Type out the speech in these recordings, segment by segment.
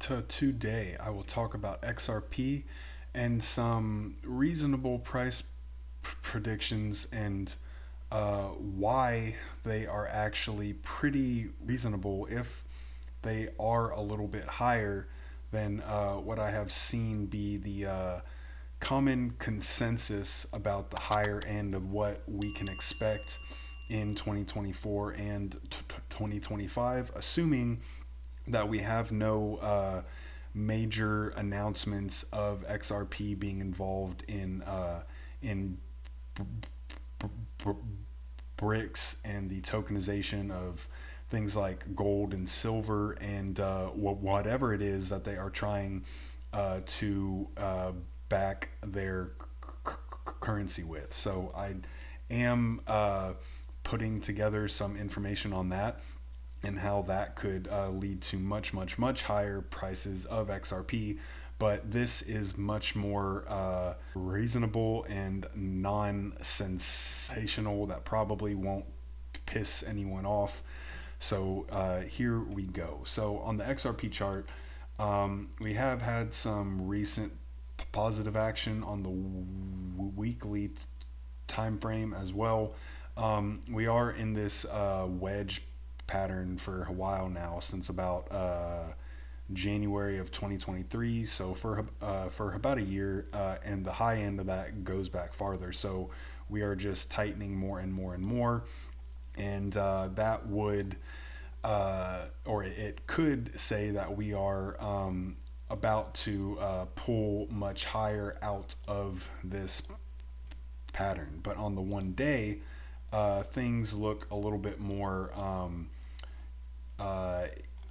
Today I will talk about XRP and some reasonable price predictions and why they are actually pretty reasonable if they are a little bit higher than what I have seen be the common consensus about the higher end of what we can expect in 2024 and 2025, assuming that we have no major announcements of XRP being involved in bricks and the tokenization of things like gold and silver and whatever it is that they are trying to back their currency with. So I am putting together some information on that and how that could lead to much higher prices of XRP. But this is much more reasonable and non-sensational that probably won't piss anyone off. So here we go. So on the XRP chart, we have had some recent positive action on the weekly time frame as well. We are in this wedge pattern for a while now, since about January of 2023. So for about a year, and the high end of that goes back farther. So we are just tightening more and more and more, and that would or it could say that we are about to pull much higher out of this pattern. But on the 1 day, things look a little bit more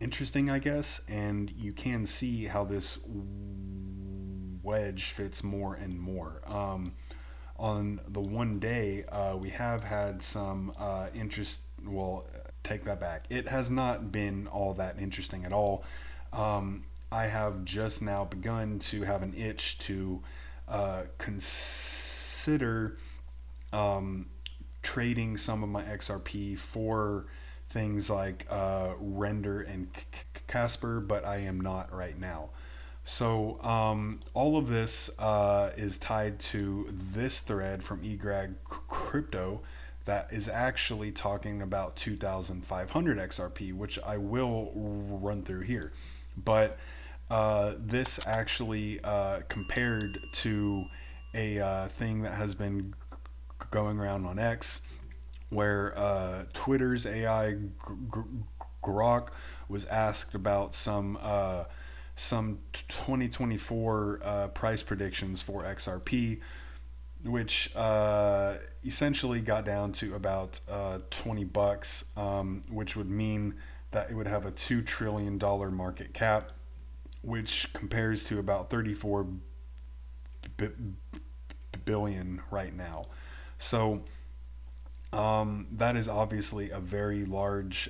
interesting, I guess, and you can see how this wedge fits more and more. On the 1 day, we have had some interest. Well, take that back. It has not been all that interesting at all. I have just now begun to have an itch to consider trading some of my XRP for things like Render and Casper, but I am not right now. So all of this is tied to this thread from egragcrypto that is actually talking about 2,500 XRP, which I will run through here. But this actually compared to a thing that has been going around on X, where Twitter's AI Grok was asked about some 2024 price predictions for XRP, which essentially got down to about $20, which would mean that it would have a $2 trillion market cap, which compares to about 34 billion right now. So that is obviously a very large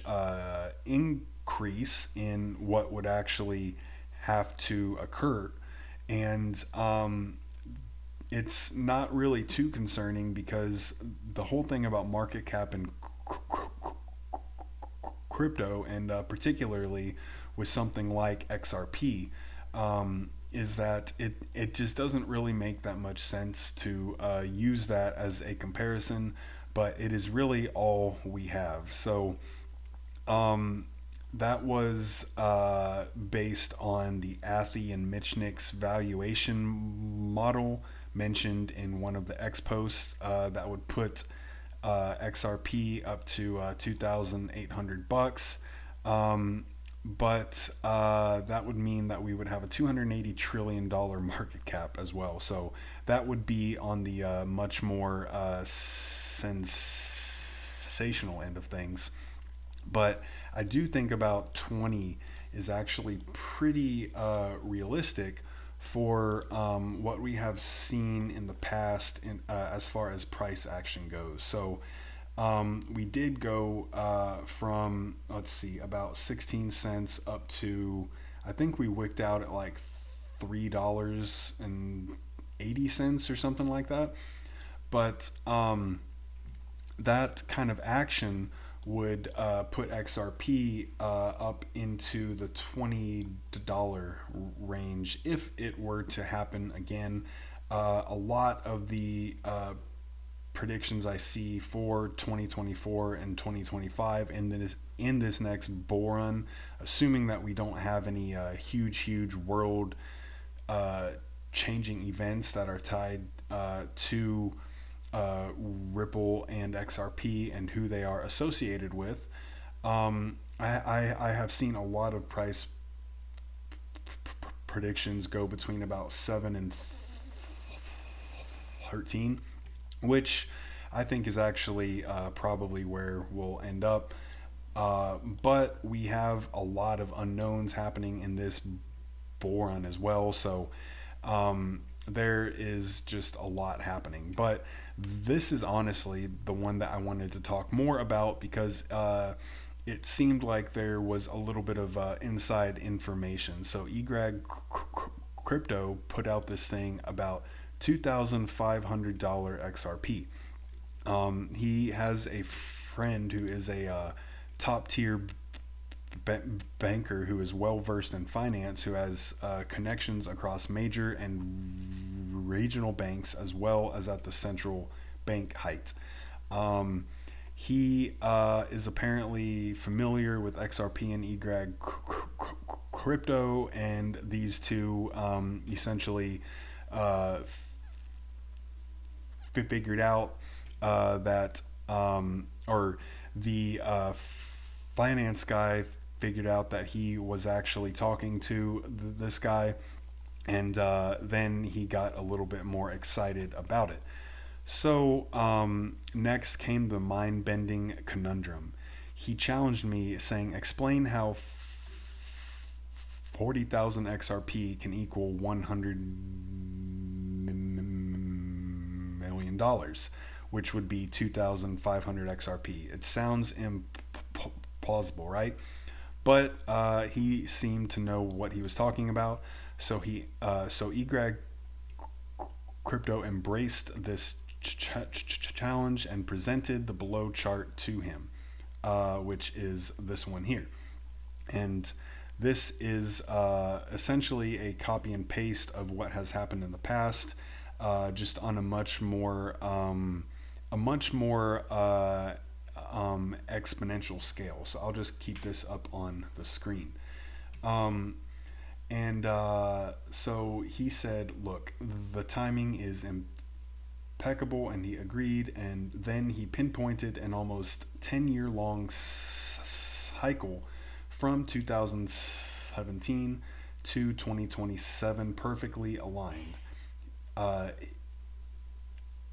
increase in what would actually have to occur. And it's not really too concerning, because the whole thing about market cap and crypto, and particularly with something like XRP, is that it just doesn't really make that much sense to use that as a comparison, but it is really all we have. So that was based on the Athey and Michnik's valuation model mentioned in one of the X posts that would put XRP up to $2,800. But that would mean that we would have a $280 trillion market cap as well. So that would be on the much more sensational end of things. But I do think about 20 is actually pretty realistic for what we have seen in the past as far as price action goes. So we did go from, let's see, about 16 cents up to, I think we wicked out at like $3.80 or something like that. But that kind of action would put XRP up into the $20 range if it were to happen again. A lot of the predictions I see for 2024 and 2025 and then in this next bull run, assuming that we don't have any huge world changing events that are tied to Ripple and XRP and who they are associated with. I have seen a lot of price predictions go between about 7 and 13, which I think is actually probably where we'll end up. But we have a lot of unknowns happening in this bull run as well. So there is just a lot happening. But this is honestly the one that I wanted to talk more about because it seemed like there was a little bit of inside information. So egragcrypto put out this thing about $2,500 XRP. He has a friend who is a top tier banker who is well versed in finance, who has connections across major and regional banks as well as at the central bank height. He is apparently familiar with XRP and egragcrypto, and these two essentially figured out that or the finance guy figured out that he was actually talking to this guy, and then he got a little bit more excited about it. So next came the mind-bending conundrum. He challenged me saying, explain how 40,000 XRP can equal $100 million, which would be 2,500 XRP. It sounds implausible, right? But he seemed to know what he was talking about. So egragcrypto embraced this challenge and presented the below chart to him, which is this one here. And this is essentially a copy and paste of what has happened in the past, just on a much more exponential scale. So I'll just keep this up on the screen. So he said, look, the timing is impeccable, and he agreed, and then he pinpointed an almost 10-year long cycle from 2017 to 2027 perfectly aligned. And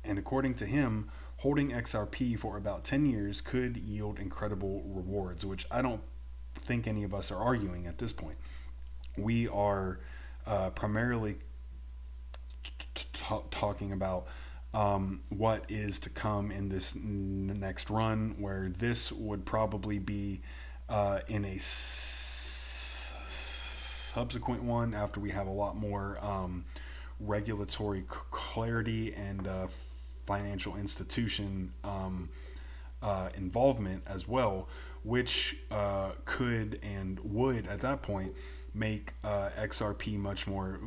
according to him, holding XRP for about 10 years could yield incredible rewards, which I don't think any of us are arguing at this point. We are primarily talking about what is to come in this next run, where this would probably be in a subsequent one after we have a lot more regulatory clarity and financial institution involvement as well, which could and would at that point make XRP much more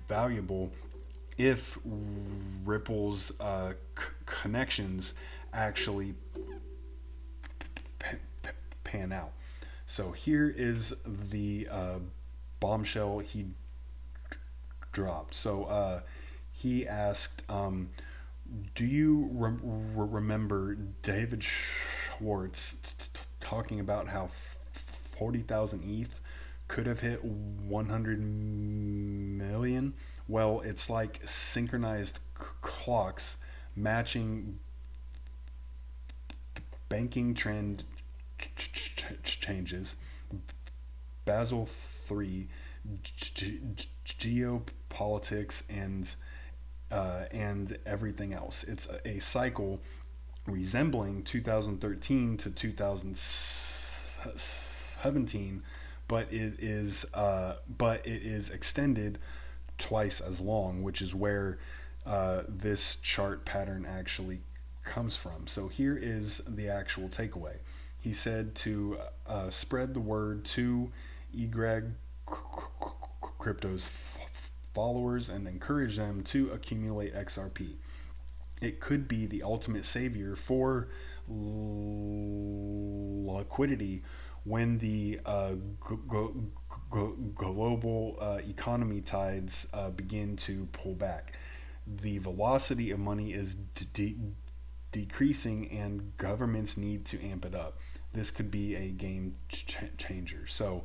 valuable if Ripple's connections actually pan out. So here is the bombshell he dropped. So he asked, do you remember David Schwartz talking about how 40,000 ETH could have hit 100 million? Well, it's like synchronized clocks matching banking trend changes, Basel III, geopolitics, and everything else. It's a cycle resembling 2013 to 2017, but it is extended twice as long, which is where this chart pattern actually comes from. So here is the actual takeaway. He said to spread the word to egragcrypto's followers and encourage them to accumulate XRP. It could be the ultimate savior for liquidity when the global economy tides begin to pull back. The velocity of money is decreasing and governments need to amp it up. This could be a game changer. So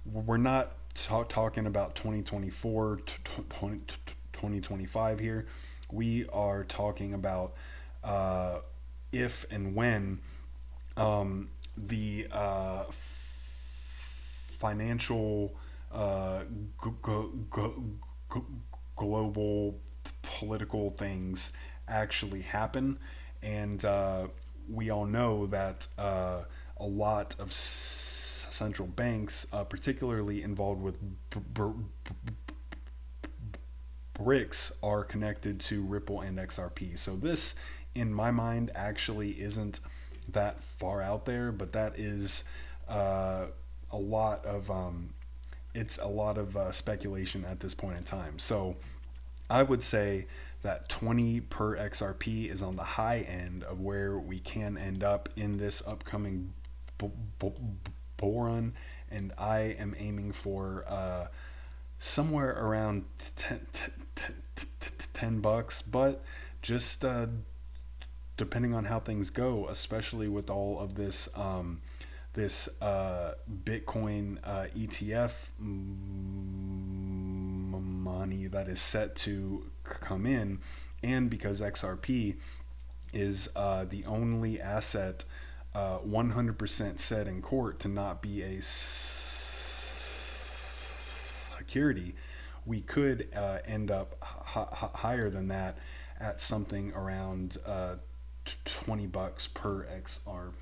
we're not talking about 2024 to 2025 here. We are talking about if and when the financial global political things actually happen. And we all know that a lot of central banks, particularly involved with BRICS, are connected to Ripple and XRP. So this, in my mind, actually isn't that far out there, but that is a lot of speculation at this point in time. So I would say that 20 per XRP is on the high end of where we can end up in this upcoming bull run, and I am aiming for somewhere around 10 bucks, but just depending on how things go, especially with all of this Bitcoin ETF money that is set to come in, and because XRP is the only asset 100% set in court to not be a security, we could end up higher than that at something around 20 bucks per XRP.